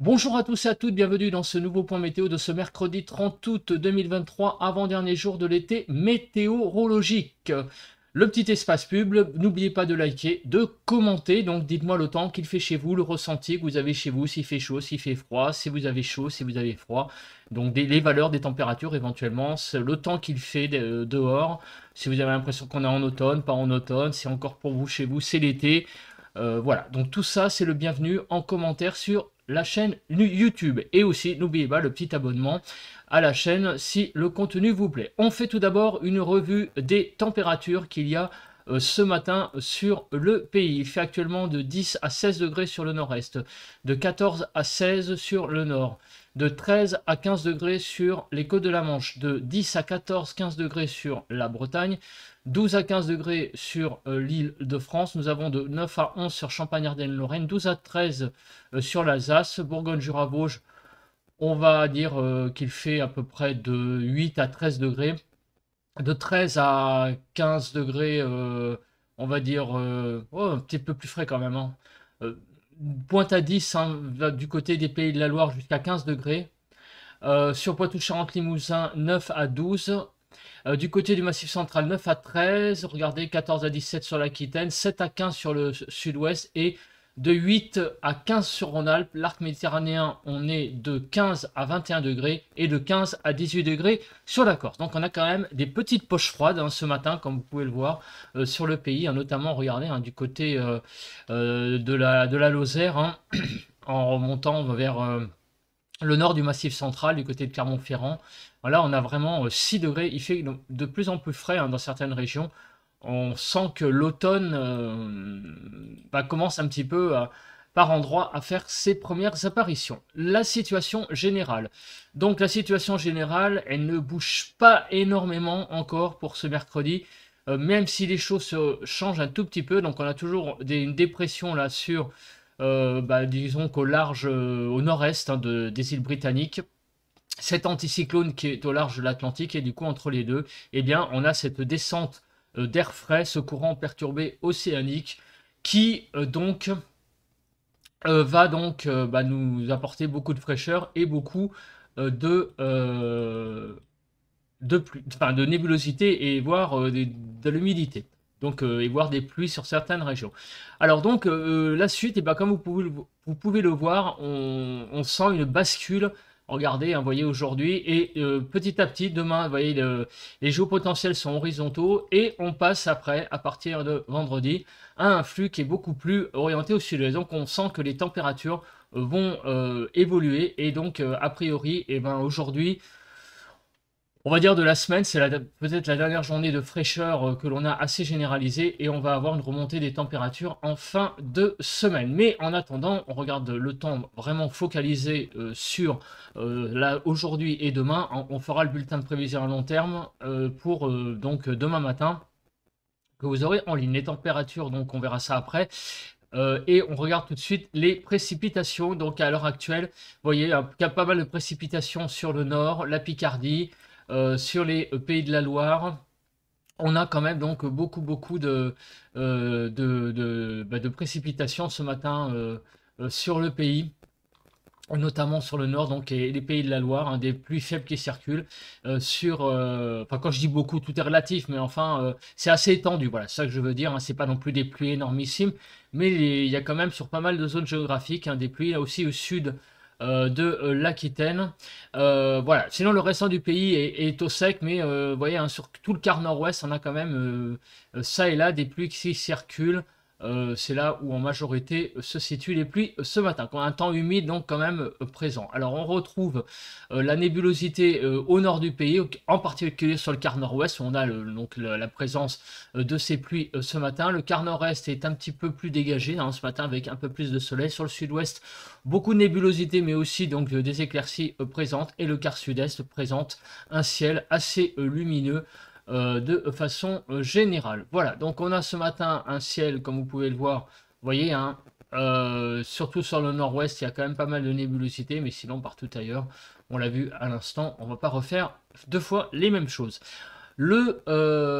Bonjour à tous et à toutes, bienvenue dans ce nouveau point météo de ce mercredi 30 août 2023, avant-dernier jour de l'été météorologique. Le petit espace pub, n'oubliez pas de liker, de commenter, donc dites-moi le temps qu'il fait chez vous, le ressenti que vous avez chez vous, s'il fait chaud, s'il fait froid, si vous avez chaud, si vous avez froid, donc les valeurs des températures éventuellement, le temps qu'il fait dehors, si vous avez l'impression qu'on est en automne, pas en automne, si encore pour vous chez vous c'est l'été. Voilà, donc tout ça, c'est le bienvenu en commentaire sur la chaîne YouTube. Et aussi, n'oubliez pas le petit abonnement à la chaîne si le contenu vous plaît. On fait tout d'abord une revue des températures qu'il y a ce matin sur le pays. Il fait actuellement de 10 à 16 degrés sur le nord-est, de 14 à 16 sur le nord, de 13 à 15 degrés sur les côtes de la Manche, de 10 à 14-15 degrés sur la Bretagne, 12 à 15 degrés sur l'île de France. Nous avons de 9 à 11 sur Champagne-Ardenne-Lorraine, 12 à 13 sur l'Alsace, Bourgogne-Jura-Vosges. On va dire qu'il fait à peu près de 8 à 13 degrés. De 13 à 15 degrés, on va dire, un petit peu plus frais quand même, hein. Euh, Pointe à 10, hein, du côté des Pays de la Loire jusqu'à 15 degrés. Sur Poitou-Charentes-Limousin, 9 à 12. Du côté du Massif central, 9 à 13. Regardez, 14 à 17 sur l'Aquitaine, 7 à 15 sur le sud-ouest et de 8 à 15 sur Rhône-Alpes. L'arc méditerranéen, on est de 15 à 21 degrés et de 15 à 18 degrés sur la Corse. Donc on a quand même des petites poches froides hein, ce matin, comme vous pouvez le voir, sur le pays, hein, notamment, regardez, hein, du côté de la Lozère, hein, en remontant vers le nord du Massif central, du côté de Clermont-Ferrand. Voilà, on a vraiment 6 degrés. Il fait de plus en plus frais hein, dans certaines régions. On sent que l'automne commence un petit peu par endroits à faire ses premières apparitions. La situation générale. Donc la situation générale, elle ne bouge pas énormément encore pour ce mercredi. Même si les choses se changent un tout petit peu, donc on a toujours une dépression là sur disons qu'au large, au nord-est hein, des îles britanniques, cet anticyclone qui est au large de l'Atlantique et du coup entre les deux, eh bien on a cette descente d'air frais, ce courant perturbé océanique qui va donc nous apporter beaucoup de fraîcheur et beaucoup de nébulosité et voire de l'humidité. Donc, et voir des pluies sur certaines régions. Alors donc, la suite, et ben, comme vous pouvez le voir, on sent une bascule. Regardez, hein, vous voyez aujourd'hui, et petit à petit, demain, vous voyez, les géopotentiels sont horizontaux, et on passe après, à partir de vendredi, à un flux qui est beaucoup plus orienté au sud-est. Donc on sent que les températures vont évoluer, et donc, a priori, et ben, aujourd'hui, on va dire de la semaine, c'est peut-être la dernière journée de fraîcheur que l'on a assez généralisée et on va avoir une remontée des températures en fin de semaine. Mais en attendant, on regarde le temps vraiment focalisé sur aujourd'hui et demain. On fera le bulletin de prévision à long terme pour donc demain matin que vous aurez en ligne. Les températures, donc on verra ça après. Et on regarde tout de suite les précipitations. Donc à l'heure actuelle, vous voyez, il y a pas mal de précipitations sur le nord, la Picardie, sur les Pays de la Loire. On a quand même donc beaucoup de précipitations ce matin sur le pays, notamment sur le nord, donc et les Pays de la Loire, hein, des pluies faibles qui circulent enfin quand je dis beaucoup, tout est relatif, mais enfin c'est assez étendu, voilà, c'est ça que je veux dire, hein, c'est pas non plus des pluies énormissimes, mais il y a quand même sur pas mal de zones géographiques hein, des pluies, là aussi au sud de l'Aquitaine. Voilà, sinon le restant du pays est au sec, mais vous voyez, hein, sur tout le quart nord-ouest, on a quand même ça et là des pluies qui circulent. C'est là où en majorité se situent les pluies ce matin, quand un temps humide donc quand même présent. Alors on retrouve la nébulosité au nord du pays, en particulier sur le quart nord-ouest, où on a donc la présence de ces pluies ce matin. Le quart nord-est est un petit peu plus dégagé hein, ce matin avec un peu plus de soleil. Sur le sud-ouest, beaucoup de nébulosité, mais aussi donc des éclaircies présentes. Et le quart sud-est présente un ciel assez lumineux de façon générale. Voilà, donc on a ce matin un ciel, comme vous pouvez le voir, vous voyez, hein, surtout sur le nord-ouest, il y a quand même pas mal de nébulosité, mais sinon partout ailleurs, on l'a vu à l'instant, on ne va pas refaire deux fois les mêmes choses. Le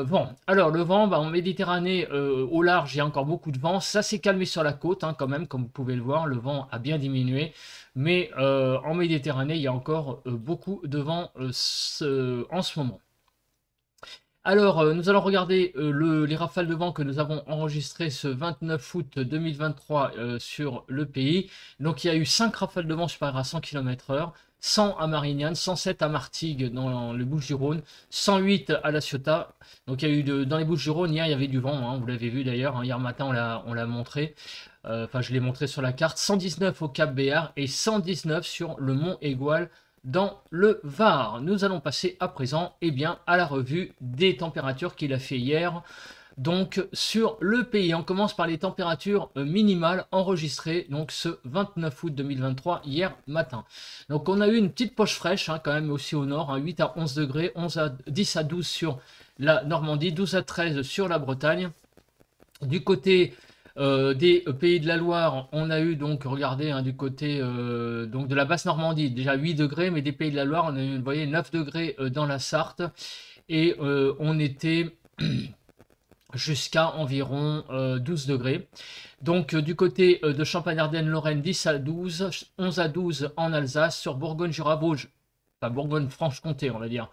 vent. Alors, le vent, bah, en Méditerranée, au large, il y a encore beaucoup de vent. Ça s'est calmé sur la côte, hein, quand même, comme vous pouvez le voir. Le vent a bien diminué. Mais en Méditerranée, il y a encore beaucoup de vent en ce moment. Alors, nous allons regarder les rafales de vent que nous avons enregistrées ce 29 août 2023 sur le pays. Donc, il y a eu 5 rafales de vent supérieures à 100 km/h, 100 à Marignane, 107 à Martigues dans les Bouches-du-Rhône, 108 à La Ciotat. Donc, il y a eu dans les Bouches-du-Rhône, hier, il y avait du vent, hein, vous l'avez vu d'ailleurs, hein, hier matin, on l'a montré. Enfin, je l'ai montré sur la carte. 119 au Cap Béar et 119 sur le Mont Égual dans le Var. Nous allons passer à présent à la revue des températures qu'il a fait hier. Donc sur le pays, on commence par les températures minimales enregistrées donc ce 29 août 2023 hier matin. Donc on a eu une petite poche fraîche hein, quand même aussi au nord, hein, 8 à 11 degrés, 10 à 12 sur la Normandie, 12 à 13 sur la Bretagne. Du côté des Pays de la Loire, on a eu donc, regardez, hein, du côté donc de la basse Normandie, déjà 8 degrés, mais des Pays de la Loire, on a eu, vous voyez, 9 degrés dans la Sarthe, et on était jusqu'à environ 12 degrés. Donc du côté de Champagne-Ardenne-Lorraine, 10 à 12, 11 à 12 en Alsace, sur Bourgogne-Jura-Vosges, enfin Bourgogne-Franche-Comté, on va dire.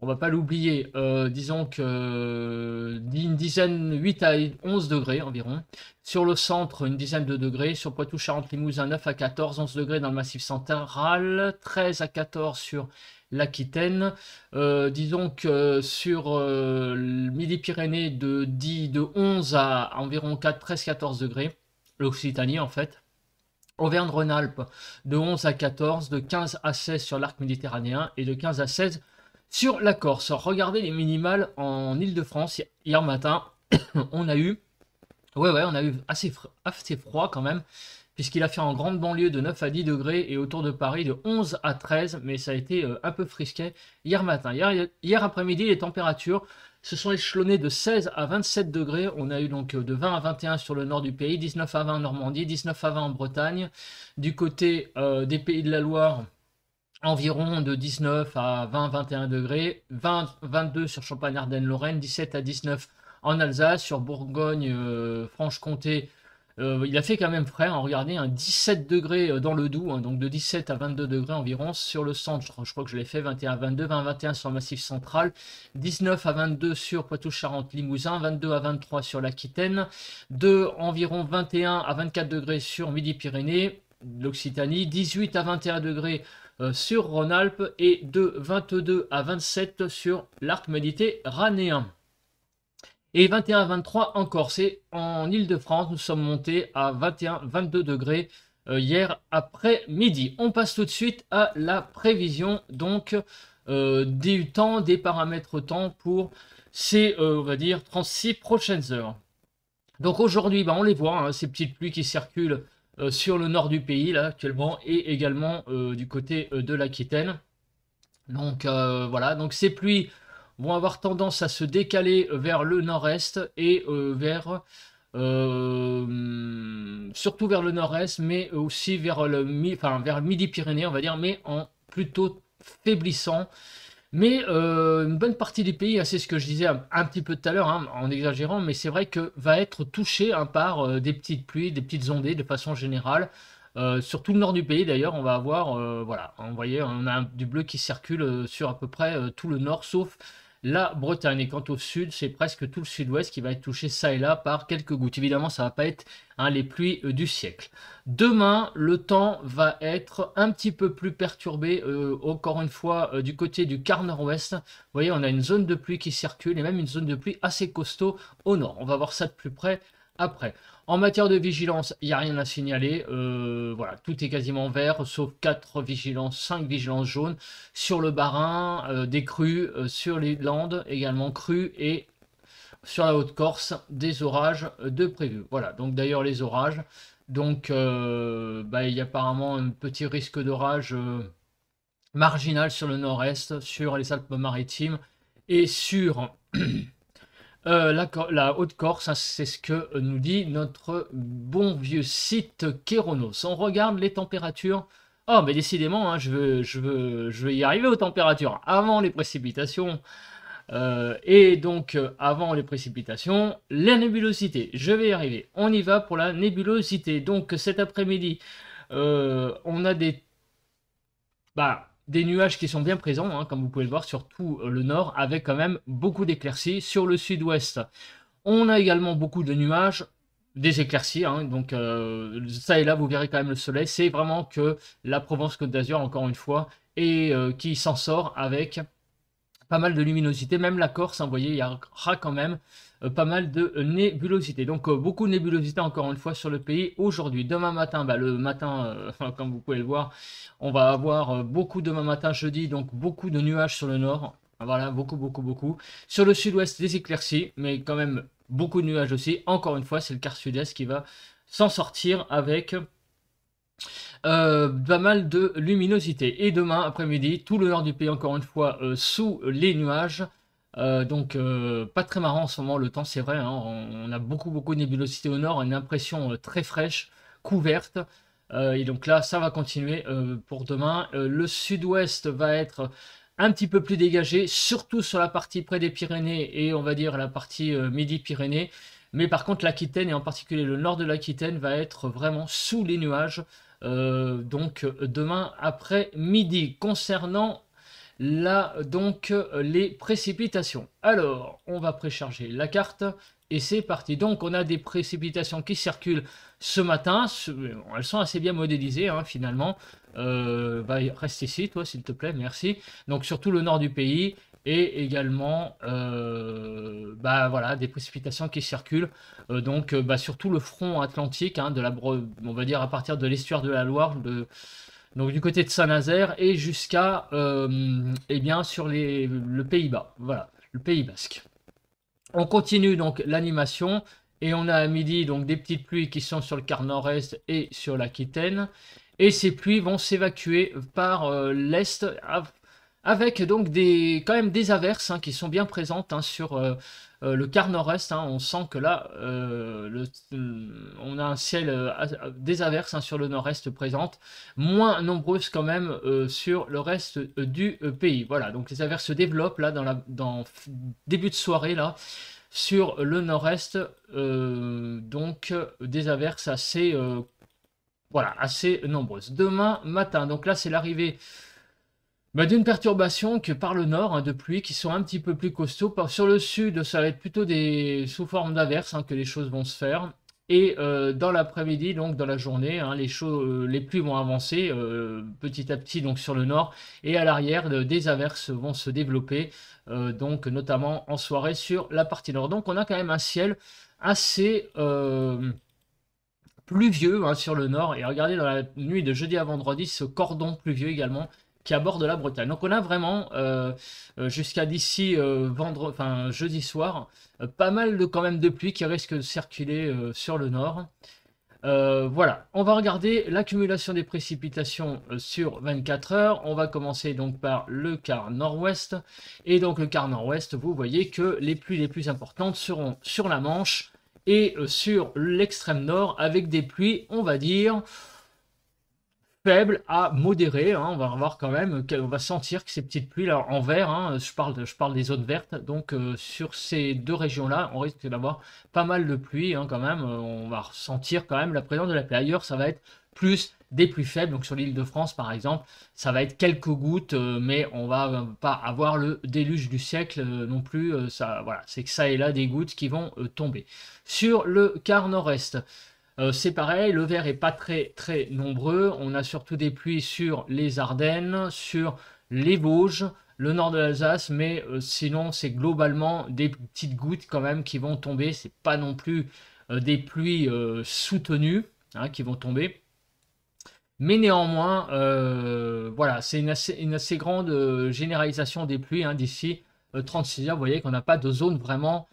On va pas l'oublier, disons que une dizaine, 8 à 11 degrés environ. Sur le centre, une dizaine de degrés. Sur Poitou-Charentes-Limousin, 9 à 14, 11 degrés dans le Massif central, 13 à 14 sur l'Aquitaine. Disons que sur Midi-Pyrénées, de 11 à environ 13-14 degrés. L'Occitanie en fait. Auvergne-Rhône-Alpes, de 11 à 14, de 15 à 16 sur l'arc méditerranéen et de 15 à 16 sur la Corse. Regardez les minimales en Île-de-France. Hier matin, on a eu, on a eu assez froid quand même, puisqu'il a fait en grande banlieue de 9 à 10 degrés et autour de Paris de 11 à 13, mais ça a été un peu frisquet hier matin. Hier après-midi, les températures se sont échelonnées de 16 à 27 degrés. On a eu donc de 20 à 21 sur le nord du pays, 19 à 20 en Normandie, 19 à 20 en Bretagne. Du côté des Pays de la Loire, environ de 19 à 20-21 degrés, 20-22 sur Champagne-Ardenne-Lorraine, 17 à 19 en Alsace, sur Bourgogne-Franche-Comté, il a fait quand même frais, hein, regardez, un 17 degrés dans le Doubs, hein, donc de 17 à 22 degrés environ, sur le centre, je crois que je l'ai fait, 21 à 22, 20 à 21 sur le Massif central, 19 à 22 sur Poitou-Charentes-Limousin, 22 à 23 sur l'Aquitaine, de environ 21 à 24 degrés sur Midi-Pyrénées, l'Occitanie, 18 à 21 degrés sur Rhône-Alpes et de 22 à 27 sur l'arc méditerranéen. Et 21 à 23 en Corse. Et en Île-de-France, nous sommes montés à 21-22 degrés hier après-midi. On passe tout de suite à la prévision donc du temps, des paramètres temps pour ces, on va dire, 36 prochaines heures. Donc aujourd'hui, on les voit, hein, ces petites pluies qui circulent sur le nord du pays là actuellement et également du côté de l'Aquitaine. Donc voilà, donc ces pluies vont avoir tendance à se décaler vers le nord-est et surtout vers le nord-est, mais aussi vers vers Midi-Pyrénées, on va dire, mais en plutôt faiblissant. Mais une bonne partie du pays, c'est ce que je disais un petit peu tout à l'heure, hein, en exagérant, mais c'est vrai que va être touché par des petites pluies, des petites ondées de façon générale. Sur tout le nord du pays d'ailleurs, on va avoir, voilà, vous voyez, on a du bleu qui circule sur à peu près tout le nord, sauf la Bretagne. Et quant au sud, c'est presque tout le sud-ouest qui va être touché ça et là par quelques gouttes. Évidemment, ça ne va pas être les pluies du siècle. Demain, le temps va être un petit peu plus perturbé, encore une fois, du côté du quart nord-ouest. Vous voyez, on a une zone de pluie qui circule et même une zone de pluie assez costaud au nord. On va voir ça de plus près après. En matière de vigilance, il n'y a rien à signaler. Voilà, tout est quasiment vert, sauf 4 vigilances, 5 vigilances jaunes. Sur le Bas-Rhin, des crues, sur les Landes, également crues, et sur la Haute-Corse, des orages de prévus. Voilà, donc d'ailleurs les orages. Donc, il y a apparemment un petit risque d'orage marginal sur le nord-est, sur les Alpes-Maritimes et sur... la Haute-Corse, hein, c'est ce que nous dit notre bon vieux site Kéronos. On regarde les températures. Oh, mais décidément, hein, je veux y arriver aux températures avant les précipitations. Et donc, avant les précipitations, la nébulosité. Je vais y arriver. On y va pour la nébulosité. Donc, cet après-midi, on a des nuages qui sont bien présents, hein, comme vous pouvez le voir, sur tout le nord, avec quand même beaucoup d'éclaircies. Sur le sud-ouest, on a également beaucoup de nuages, des éclaircies, hein, donc ça et là, vous verrez quand même le soleil. C'est vraiment que la Provence-Côte d'Azur, encore une fois, et qui s'en sort avec pas mal de luminosité. Même la Corse, hein, vous voyez, il y aura quand même pas mal de nébulosité. Donc beaucoup de nébulosité encore une fois sur le pays aujourd'hui. Demain matin, le matin, comme vous pouvez le voir, on va avoir beaucoup demain matin, jeudi, donc beaucoup de nuages sur le nord. Voilà, beaucoup, beaucoup, beaucoup. Sur le sud-ouest, des éclaircies, mais quand même beaucoup de nuages aussi. Encore une fois, c'est le quart sud-est qui va s'en sortir avec pas mal de luminosité. Et demain après-midi, tout le nord du pays, encore une fois, sous les nuages. Donc, pas très marrant en ce moment, le temps, c'est vrai. Hein, on a beaucoup, beaucoup de nébulosité au nord, une impression très fraîche, couverte. Et donc là, ça va continuer pour demain. Le sud-ouest va être un petit peu plus dégagé, surtout sur la partie près des Pyrénées et on va dire la partie midi-Pyrénées. Mais par contre, l'Aquitaine et en particulier le nord de l'Aquitaine va être vraiment sous les nuages. Donc demain après-midi. Concernant les précipitations. Alors, on va précharger la carte et c'est parti. Donc, on a des précipitations qui circulent ce matin. Elles sont assez bien modélisées, hein, finalement. Reste ici, toi, s'il te plaît, merci. Donc, surtout le nord du pays et également, voilà, des précipitations qui circulent. Surtout le front atlantique, hein, on va dire à partir de l'estuaire de la Loire, donc du côté de Saint-Nazaire et jusqu'à sur le Pays-Bas, voilà, le Pays Basque. On continue donc l'animation et on a à midi donc des petites pluies qui sont sur le quart nord-est et sur l'Aquitaine. Et ces pluies vont s'évacuer par l'est avec donc quand même des averses, hein, qui sont bien présentes, hein, sur le quart nord-est. Hein. On sent que là, on a un ciel, des averses, hein, sur le nord-est présentes, moins nombreuses quand même sur le reste du pays. Voilà, donc les averses se développent là dans début de soirée là. Sur le nord-est, donc des averses assez, assez nombreuses. Demain matin, donc là c'est l'arrivée d'une perturbation que par le nord, hein, de pluie qui sont un petit peu plus costauds. Sur le sud, ça va être plutôt sous forme d'averses, hein, que les choses vont se faire. Et dans l'après-midi, donc dans la journée, hein, les pluies vont avancer petit à petit donc sur le nord. Et à l'arrière, des averses vont se développer, donc notamment en soirée sur la partie nord. Donc on a quand même un ciel assez pluvieux, hein, sur le nord. Et regardez, dans la nuit de jeudi à vendredi, ce cordon pluvieux également qui aborde la Bretagne. Donc on a vraiment jusqu'à d'ici jeudi soir, pas mal quand même de pluie qui risque de circuler sur le nord. Voilà, on va regarder l'accumulation des précipitations sur 24 heures. On va commencer donc par le quart nord-ouest. Et donc le quart nord-ouest, vous voyez que les pluies les plus importantes seront sur la Manche et sur l'extrême nord, avec des pluies, on va dire, faible à modéré, hein. On va revoir quand même, on va sentir que ces petites pluies là en vert, hein, je parle des zones vertes, donc sur ces deux régions là on risque d'avoir pas mal de pluie, hein, quand même. On va ressentir quand même la présence de la pluie. Ailleurs ça va être plus des pluies faibles, donc sur l'île de France par exemple ça va être quelques gouttes, mais on va pas avoir le déluge du siècle non plus. Voilà, c'est que ça et là des gouttes qui vont tomber. Sur le quart nord-est, c'est pareil, le vert est pas très très nombreux. On a surtout des pluies sur les Ardennes, sur les Vosges, le nord de l'Alsace, mais sinon c'est globalement des petites gouttes quand même qui vont tomber. C'est pas non plus des pluies soutenues, hein, qui vont tomber. Mais néanmoins, voilà, c'est une assez grande généralisation des pluies, hein, d'ici 36 heures. Vous voyez qu'on n'a pas de zone vraiment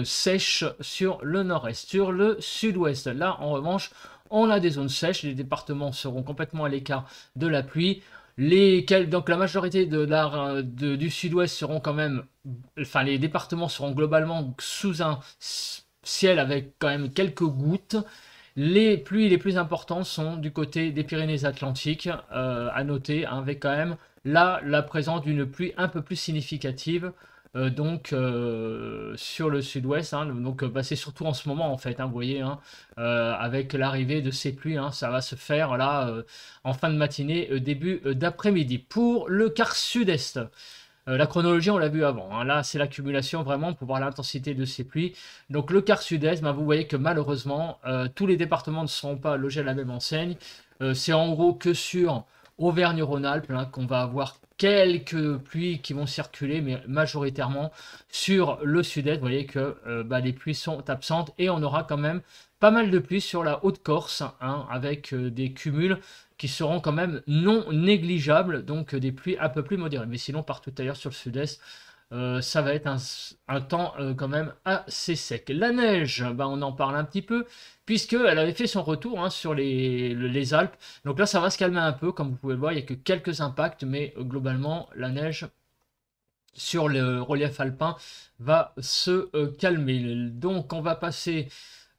sèche sur le nord-est. Sur le sud-ouest, là en revanche, on a des zones sèches. Les départements seront complètement à l'écart de la pluie. Donc la majorité du sud-ouest seront quand même, enfin les départements seront globalement sous un ciel avec quand même quelques gouttes. Les pluies les plus importantes sont du côté des Pyrénées-Atlantiques, à noter, hein, avec quand même là la présence d'une pluie un peu plus significative sur le sud-ouest, hein, donc bah, c'est surtout en ce moment en fait, hein, vous voyez, hein, avec l'arrivée de ces pluies, hein, ça va se faire là en fin de matinée, début d'après-midi. Pour le quart sud-est, la chronologie, on l'a vu avant, hein. Là, c'est l'accumulation vraiment pour voir l'intensité de ces pluies. Donc, le quart sud-est, ben, vous voyez que malheureusement, tous les départements ne seront pas logés à la même enseigne. C'est en gros que sur Auvergne-Rhône-Alpes hein, qu'on va avoir quelques pluies qui vont circuler, mais majoritairement sur le sud-est. Vous voyez que bah, les pluies sont absentes et on aura quand même pas mal de pluie sur la Haute-Corse, hein, avec des cumuls qui seront quand même non négligeables, donc des pluies un peu plus modérées. Mais sinon, partout ailleurs sur le sud-est, ça va être un temps quand même assez sec. La neige, bah, on en parle un petit peu, puisqu'elle avait fait son retour hein, sur les Alpes. Donc là, ça va se calmer un peu, comme vous pouvez le voir, il n'y a que quelques impacts, mais globalement, la neige sur le relief alpin va se calmer. Donc on va passer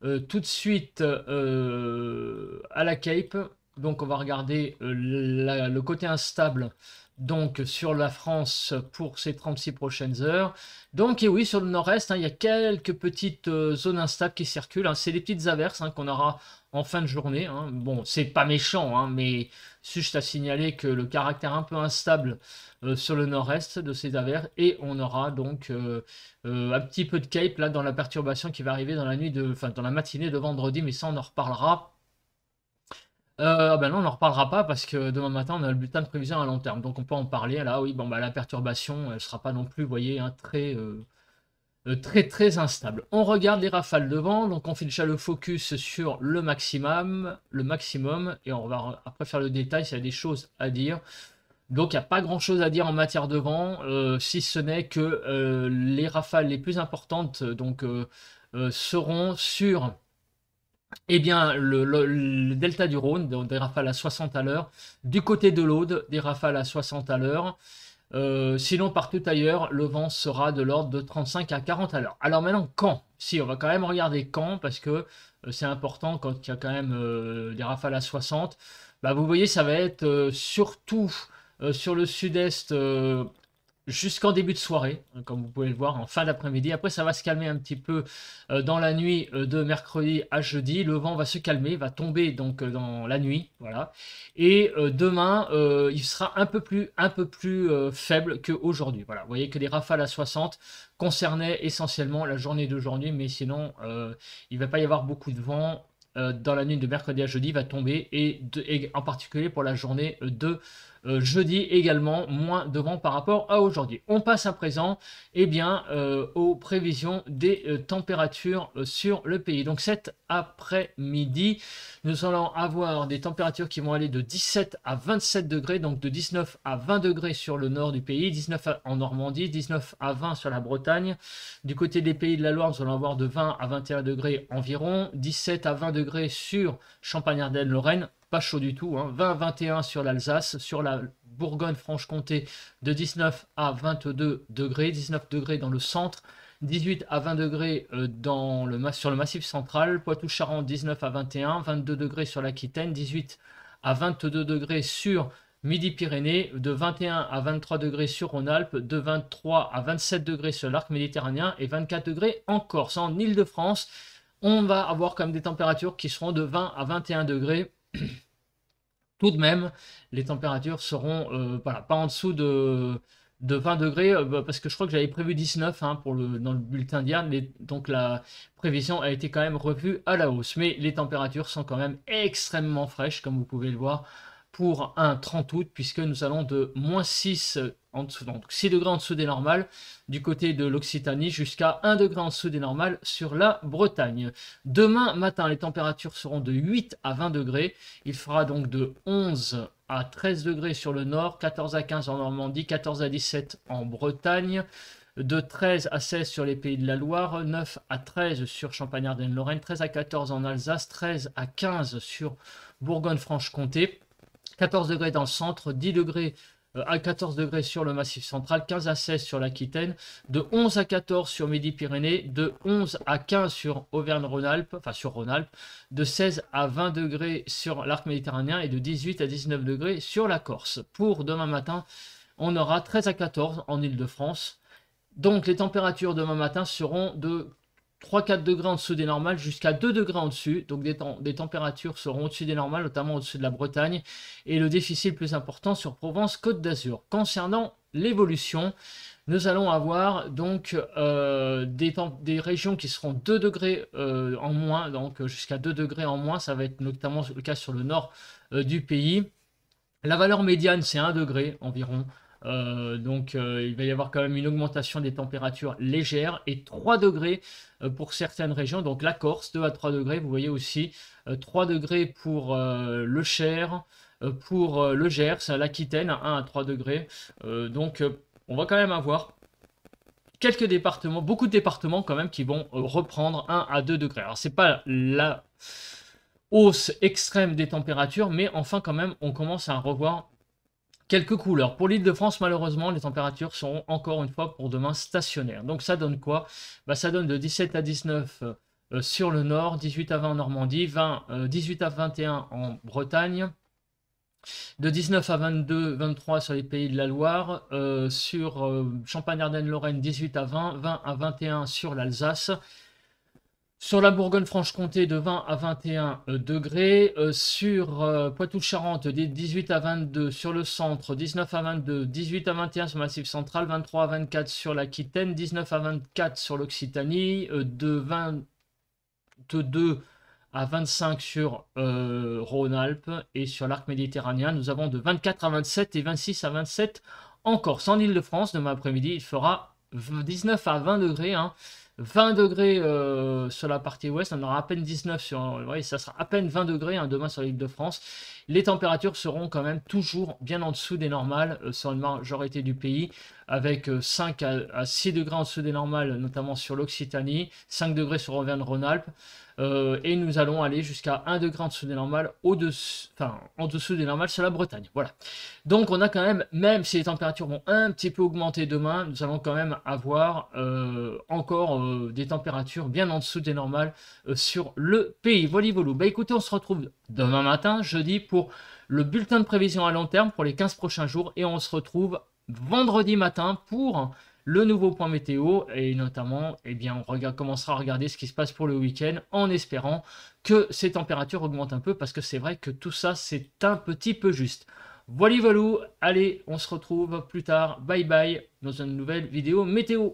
tout de suite à la Cape. Donc on va regarder le côté instable donc sur la France pour ces 36 prochaines heures. Donc et oui, sur le nord-est, hein, il y a quelques petites zones instables qui circulent, hein. C'est des petites averses hein, qu'on aura en fin de journée, hein. Bon, c'est pas méchant, hein, mais c'est juste à signaler que le caractère un peu instable sur le nord-est de ces averses, et on aura donc un petit peu de Cape là dans la perturbation qui va arriver dans la nuit enfin dans la matinée de vendredi, mais ça on en reparlera. Ben non, on n'en reparlera pas parce que demain matin, on a le bulletin de prévision à long terme. Donc on peut en parler. Là, oui, bon, bah, la perturbation, elle ne sera pas non plus, vous voyez, hein, très instable. On regarde les rafales de vent. Donc on fait déjà le focus sur le maximum. Et on va après faire le détail s'il y a des choses à dire. Donc il n'y a pas grand-chose à dire en matière de vent, si ce n'est que les rafales les plus importantes seront sur eh bien, le delta du Rhône, donc des rafales à 60 à l'heure. Du côté de l'Aude, des rafales à 60 à l'heure. Sinon, partout ailleurs, le vent sera de l'ordre de 35 à 40 à l'heure. Alors maintenant, quand? Si, on va quand même regarder quand, parce que c'est important quand il y a quand même des rafales à 60. Bah, vous voyez, ça va être surtout sur le sud-est jusqu'en début de soirée, hein, comme vous pouvez le voir, en fin d'après-midi. Après, ça va se calmer un petit peu dans la nuit de mercredi à jeudi. Le vent va se calmer, va tomber donc dans la nuit, voilà. Et demain, il sera un peu plus faible qu'aujourd'hui. Voilà, vous voyez que les rafales à 60 concernaient essentiellement la journée d'aujourd'hui, mais sinon, il ne va pas y avoir beaucoup de vent. Dans la nuit de mercredi à jeudi va tomber et en particulier pour la journée de jeudi également, moins de vent par rapport à aujourd'hui. On passe à présent eh bien, aux prévisions des températures sur le pays. Donc cet après-midi, nous allons avoir des températures qui vont aller de 17 à 27 degrés, donc de 19 à 20 degrés sur le nord du pays, 19 en Normandie, 19 à 20 sur la Bretagne. Du côté des Pays de la Loire, nous allons avoir de 20 à 21 degrés environ, 17 à 20 degrés sur Champagne-Ardenne, Lorraine, pas chaud du tout, hein. 20-21 sur l'Alsace, sur la Bourgogne-Franche-Comté de 19 à 22 degrés, 19 degrés dans le centre, 18 à 20 degrés sur le massif central, Poitou-Charentes 19 à 21, 22 degrés sur l'Aquitaine, 18 à 22 degrés sur Midi-Pyrénées, de 21 à 23 degrés sur Rhône-Alpes, de 23 à 27 degrés sur l'arc méditerranéen et 24 degrés en Corse. En Île-de-France, on va avoir comme des températures qui seront de 20 à 21 degrés. Tout de même, les températures seront voilà, pas en dessous de 20 degrés, parce que je crois que j'avais prévu 19 hein, dans le bulletin d'hier, donc la prévision a été quand même revue à la hausse. Mais les températures sont quand même extrêmement fraîches, comme vous pouvez le voir, pour un 30 août, puisque nous allons de moins 6 en dessous, donc 6 degrés en dessous des normales du côté de l'Occitanie jusqu'à 1 degré en dessous des normales sur la Bretagne. Demain matin, les températures seront de 8 à 20 degrés. Il fera donc de 11 à 13 degrés sur le nord, 14 à 15 en Normandie, 14 à 17 en Bretagne, de 13 à 16 sur les Pays de la Loire, 9 à 13 sur Champagne-Ardenne-Lorraine, 13 à 14 en Alsace, 13 à 15 sur Bourgogne-Franche-Comté, 14 degrés dans le centre, 10 degrés à 14 degrés sur le Massif central, 15 à 16 sur l'Aquitaine, de 11 à 14 sur Midi-Pyrénées, de 11 à 15 sur Auvergne-Rhône-Alpes, enfin sur Rhône-Alpes, de 16 à 20 degrés sur l'arc méditerranéen et de 18 à 19 degrés sur la Corse. Pour demain matin, on aura 13 à 14 en Île-de-France, Donc les températures demain matin seront de 3-4 degrés en dessous des normales jusqu'à 2 degrés en dessus. Donc des températures seront au-dessus des normales, notamment au-dessus de la Bretagne. Et le déficit le plus important sur Provence-Côte d'Azur. Concernant l'évolution, nous allons avoir donc des régions qui seront 2 degrés en moins, donc jusqu'à 2 degrés en moins. Ça va être notamment le cas sur le nord du pays. La valeur médiane, c'est 1 degré environ. Il va y avoir quand même une augmentation des températures légères et 3 degrés pour certaines régions. Donc la Corse, 2 à 3 degrés. Vous voyez aussi 3 degrés pour le Cher, pour le Gers, l'Aquitaine, 1 à 3 degrés. On va quand même avoir quelques départements, beaucoup de départements quand même qui vont reprendre 1 à 2 degrés. Alors c'est pas la hausse extrême des températures, mais enfin quand même on commence à revoir quelques couleurs. Pour l'Île-de-France, malheureusement, les températures seront encore une fois pour demain stationnaires. Donc ça donne quoi? Ça donne de 17 à 19 sur le nord, 18 à 20 en Normandie, 18 à 21 en Bretagne, de 19 à 22, 23 sur les pays de la Loire, sur Champagne-Ardenne-Lorraine, 18 à 20, 20 à 21 sur l'Alsace. Sur la Bourgogne-Franche-Comté, de 20 à 21 degrés. Sur Poitou-Charentes, 18 à 22 sur le centre, 19 à 22, 18 à 21 sur le Massif central, 23 à 24 sur l'Aquitaine, 19 à 24 sur l'Occitanie, de 22 à 25 sur Rhône-Alpes et sur l'arc méditerranéen. Nous avons de 24 à 27 et 26 à 27 en Corse. En Île-de-France, demain après-midi, il fera 19 à 20 degrés. 20 degrés sur la partie ouest, on aura à peine 19 sur... Oui, ça sera à peine 20 degrés demain sur l'île de France. Les températures seront quand même toujours bien en dessous des normales sur la majorité du pays, avec 5 à 6 degrés en dessous des normales, notamment sur l'Occitanie, 5 degrés sur Auvergne-Rhône-Alpes, et nous allons aller jusqu'à 1 degré en dessous des normales, en dessous des normales sur la Bretagne. Voilà. Donc on a quand même si les températures vont un petit peu augmenter demain, nous allons quand même avoir encore des températures bien en dessous des normales sur le pays. Voilà. Écoutez, on se retrouve demain matin, jeudi, pour le bulletin de prévision à long terme pour les 15 prochains jours, et on se retrouve vendredi matin pour le nouveau point météo, et notamment, on commencera à regarder ce qui se passe pour le week-end, en espérant que ces températures augmentent un peu, parce que c'est vrai que tout ça, c'est un petit peu juste. Voilà, allez, on se retrouve plus tard, bye bye, dans une nouvelle vidéo météo.